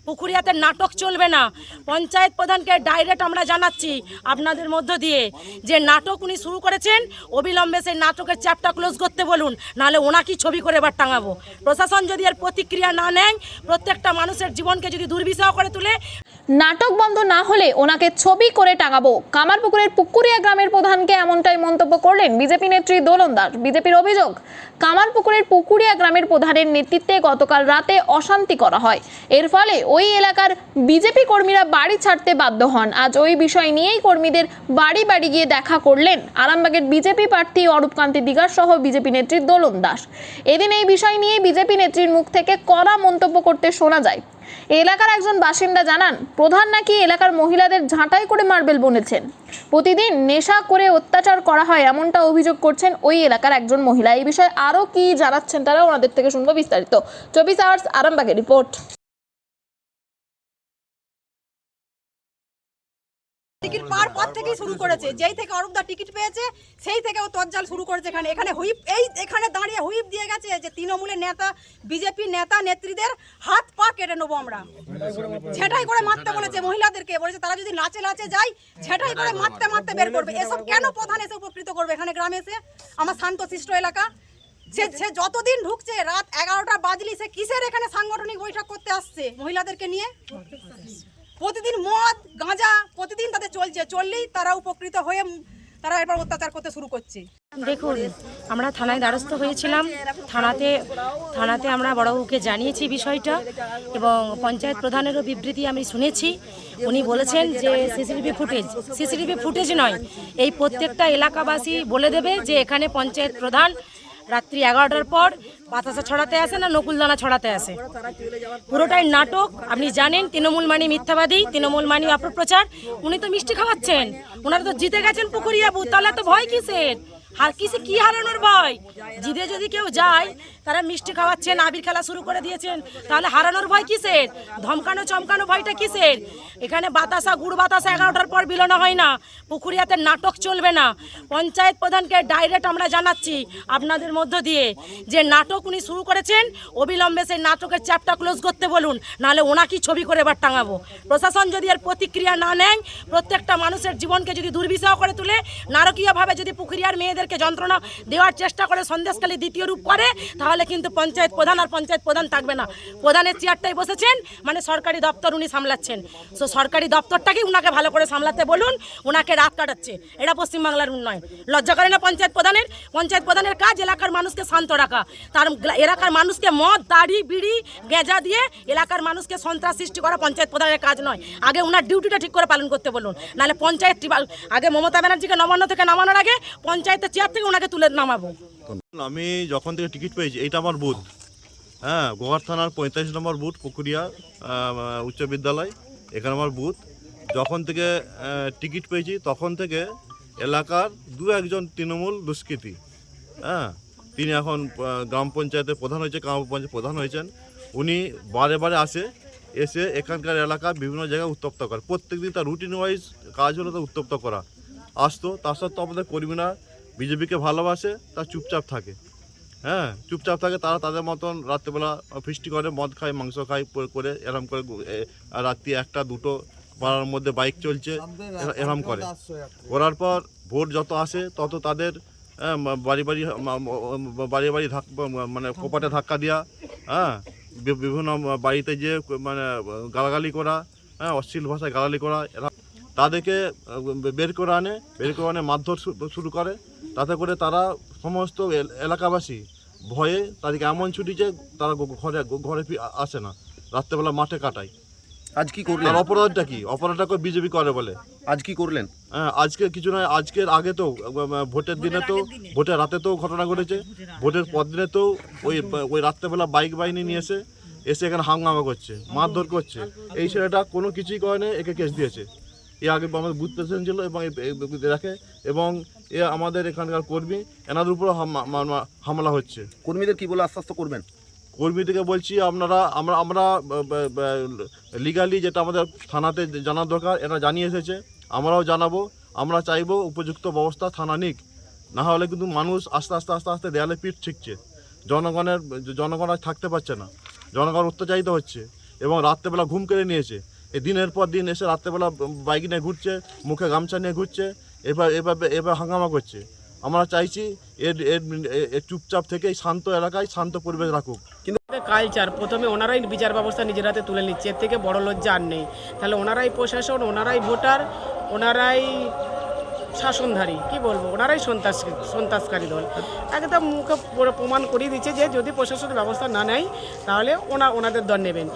পুকুরিয়াতে নাটক চলবে না। পঞ্চায়েত প্রধানকে ডাইরেক্ট আমরা জানাচ্ছি আপনাদের মধ্য দিয়ে যে নাটক উনি শুরু করেছেন, অবিলম্বে সেই নাটকের চ্যাপ্টা ক্লোজ করতে বলুন, নাহলে ওনাকেই ছবি করে এবার টাঙাবো। প্রশাসন যদি এর প্রতিক্রিয়া না নেয়, প্রত্যেকটা মানুষের জীবনকে যদি দুর্বিষহ করে তুলে, নাটক বন্ধ না হলে ওনাকে ছবি করে টাঙাবো। কামারপুকুরের পুকুরিয়া গ্রামের প্রধানকে এমনটাই মন্তব্য করলেন বিজেপি নেত্রী দোলন দাস। বিজেপির অভিযোগ, কামারপুকুরের পুকুরিয়া গ্রামের প্রধানের নেতৃত্বে গতকাল রাতে অশান্তি করা হয়। এর ফলে ওই এলাকার বিজেপি কর্মীরা বাড়ি ছাড়তে বাধ্য হন। আজ ওই বিষয় নিয়েই কর্মীদের বাড়ি বাড়ি গিয়ে দেখা করলেন আরামবাগের বিজেপি প্রার্থী অরূপকান্তি দিগার সহ বিজেপি নেত্রী দোলন দাস। এদিন এই বিষয় নিয়ে বিজেপি নেত্রীর মুখ থেকে কড়া মন্তব্য করতে শোনা যায়। এলাকার একজন বাসিন্দা জানান, প্রধান নাকি এলাকার মহিলাদের ঝাঁটাই করে মার্বেল বুনেছেন। প্রতিদিন নেশা করে অত্যাচার করা হয়, এমনটা অভিযোগ করছেন ওই এলাকার একজন মহিলা। এই বিষয়ে আরো কি জানাচ্ছেন তারা, ওনাদের থেকে শুনবো বিস্তারিত। 24 আওয়ার্স আরামবাগের রিপোর্ট। টিকিট পাওয়ার পর থেকেই শুরু করেছে, যেই থেকে অরূপদা টিকিট পেয়েছে সেই থেকে ও তজ্জাল শুরু করেছে। এখানে হুইপ, এখানে দাঁড়িয়ে হুইপ দিয়ে গেছে যে তৃণমূলের নেতা, বিজেপি নেতা নেত্রীদের হাত পা কেটে নেবো আমরা। ঝেঁটাই করে মারতে বলেছে মহিলাদেরকে, বলেছে তারা যদি লাচে লাচে যায় ঝেঁটাই করে মারতে মারতে বের করবে। এসব কেন প্রধান এসে উপকৃত করবে? এখানে গ্রামে এসে আমার শান্তশিষ্ট এলাকা, সে যতদিন ঢুকছে রাত 11টা বাজলি সে কিসের এখানে সাংগঠনিক বৈঠক করতে আসছে মহিলাদেরকে নিয়ে? প্রতিদিন মদ গাঁজা প্রতিদিন তাদের চললেই তারা উপকৃত হয়ে তারা এবার অত্যাচার করতে শুরু করছে। দেখুন, আমরা থানায় দ্বারস্থ হয়েছিলাম। থানাতে আমরা বড়বাবুকে জানিয়েছি বিষয়টা, এবং পঞ্চায়েত প্রধানেরও বিবৃতি আমি শুনেছি। উনি বলেছেন যে সিসিটিভি ফুটেজ নয়, এই প্রত্যেকটা এলাকাবাসী বলে দেবে যে এখানে পঞ্চায়েত প্রধান রাত্রি 11টার পর বাতাসা ছড়াতে আসে না নকুলদানা ছড়াতে আসে। পুরোটাই নাটক। আপনি জানেন তৃণমূল মানি মিথ্যাবাদী, তৃণমূল মানি অপপ্রচার। উনি তো মিষ্টি খাওয়াচ্ছেন, ওনারা তো জিতে গেছেন পুকুরিয়া বুথ, তাহলে তো ভয় কিসের? কি হারানোর ভয়? জিদে যদি কেউ যায় তারা মিষ্টি খাওয়াচ্ছেন, আবির খেলা শুরু করে দিয়েছেন, তাহলে হারানোর ভয় কিসের? ধমকানো চমকানো ভয়টা কিসের? এখানে বাতাসা গুড় বাতাসা 11টার পর বিলোনা হয় না। পুকুরিয়াতে নাটক চলবে না। পঞ্চায়েত প্রধানকে ডাইরেক্ট আমরা জানাচ্ছি আপনাদের মধ্য দিয়ে যে নাটক উনি শুরু করেছেন, অবিলম্বে সেই নাটকের চ্যাপ্টা ক্লোজ করতে বলুন, নাহলে ওনাকেই ছবি করে এবার টাঙাবো। প্রশাসন যদি এর প্রতিক্রিয়া না নেয়, প্রত্যেকটা মানুষের জীবনকে যদি দুর্বিষহ করে তুলে, নারকীয়ভাবে যদি পুকুরিয়ার মেয়েদেরকে যন্ত্রণা দেওয়ার চেষ্টা করে, সন্দেশখালী দ্বিতীয় রূপ করে, তাহলে কিন্তু পঞ্চায়েত প্রধান আর পঞ্চায়েত প্রধান থাকবে না। প্রধানের চেয়ারটাই বসেছেন, মানে সরকারি দপ্তর উনি সামলাচ্ছেন। সো সরকারি দপ্তরটাকে উনাকে ভালো করে সামলাতে বলুন। ওনাকে রাত কাটাচ্ছে, এটা পশ্চিমবাংলার উন্নয়ন। লজ্জা করে না পঞ্চায়েত প্রধানের? পঞ্চায়েত প্রধানের কাজ এলাকার মানুষকে শান্ত রাখা, তার এলাকার মানুষকে মদ দাড়ি বিড়ি গেঁজা দিয়ে এলাকার মানুষকে সন্ত্রাস সৃষ্টি করা পঞ্চায়েত প্রধানের কাজ নয়। আগে ওনার ডিউটিটা ঠিক করে পালন করতে বলুন, নাহলে পঞ্চায়েত আগে মমতা ব্যানার্জিকে নবান্ন থেকে নামানোর আগে পঞ্চায়েতের চেয়ার থেকে ওনাকে তুলে নামাবো। আমি যখন থেকে টিকিট পেয়েছি, এইটা আমার বুথ, হ্যাঁ, গোঘাট থানার 45 নম্বর বুথ, পুকুরিয়া উচ্চ বিদ্যালয়, এখানে আমার বুথ। যখন থেকে টিকিট পেয়েছি তখন থেকে এলাকার একজন তৃণমূল দুষ্কৃতী, হ্যাঁ, তিনি এখন গ্রাম পঞ্চায়েতের প্রধান হয়েছে, গ্রাম পঞ্চায়েত প্রধান হয়েছেন। উনি বারে বারে এসে এখানকার এলাকা বিভিন্ন জায়গায় উত্তপ্ত করে। প্রত্যেকদিন তার রুটিন ওয়াইজ কাজ হলো তার উত্তপ্ত করা। আসতো, তার সত্ত্বেও আমাদের কর্মীরা বিজেপিকে ভালোবাসে, তা চুপচাপ থাকে, হ্যাঁ, চুপচাপ থাকে। তারা তাদের মতন রাত্রেবেলা ফিস্টি করে, মদ খায়, মাংস খায় করে, এরম করে রাত্রি 1টা 2টো পাড়ার মধ্যে বাইক চলছে, এরম করে। করার পর ভোট যত আসে তত তাদের বাড়ি বাড়ি মানে কোপাটে ধাক্কা দেওয়া, হ্যাঁ, বিভিন্ন বাড়িতে যে মানে গালাগালি করা, হ্যাঁ, অশ্লীল ভাষায় গালাগালি করা। তাদেরকে বের করে আনে মারধর শুরু করে। তাতে করে তারা সমস্ত এলাকাবাসী ভয়ে তাদেরকে এমন ছুটি যে তারা ঘরে আসে না, রাত্রেবেলা মাঠে কাটায়। আজ কি করলেন? আর অপরাধটা কি? অপরাধটা করে বিজেপি করে বলে। আজ কি করলেন? হ্যাঁ, আজকে কিছু নয়, আজকের আগে তো ভোটের দিনে তো, ভোটের রাতে তো ঘটনা ঘটেছে। ভোটের পর দিনে তো ওই রাত্রেবেলা বাইক বাহিনী নিয়ে এসে এখানে হাঙ্গামা করছে, মারধর করছে। এই ছেলেটা কোনো কিছুই করে না, একে কেস দিয়েছে। এ আগে আমাদের বুথ প্রেসিডেন্ট ছিল এবং রাখে, এবং এ আমাদের এখানকার কর্মী, এনাদের উপর হামলা হচ্ছে। কর্মীদের কি বলে আশ্বস্ত করবেন? কর্মীদেরকে বলছি আমরা লিগালি যেটা আমাদের থানাতে জানার দরকার, এটা জানিয়ে এসেছে, আমরাও জানাবো। আমরা চাইবো উপযুক্ত ব্যবস্থা থানা নিক, না হলে কিন্তু মানুষ আস্তে আস্তে দেয়ালে পিঠ ঠিকছে। জনগণ থাকতে পারছে না, জনগণ অত্যাচারিত হচ্ছে। এবং রাত্রেবেলা ঘুম কেড়ে নিয়েছে। এই দিনের পর দিন এসে রাত্রেবেলা বাইক নিয়ে ঘুরছে, মুখে গামছা নিয়ে ঘুরছে, এবার হাঙ্গামা করছে। আমরা চাইছি এর চুপচাপ থেকে এই শান্ত এলাকায় শান্ত পরিবেশ রাখুক। কালচার প্রথমে ওনারাই বিচার ব্যবস্থা নিজের হাতে তুলে নিচ্ছে, এর থেকে বড় লজ্জা আর নেই। তাহলে ওনারাই প্রশাসন, ওনারাই ভোটার, ওনারাই শাসনধারী, কি বলবো, ওনারাই সন্ত্রাসকারী দল। একদম মুখে প্রমাণ করিয়ে দিচ্ছে যে যদি প্রশাসনের ব্যবস্থা না নেয় তাহলে ওনাদের দল নেবেন।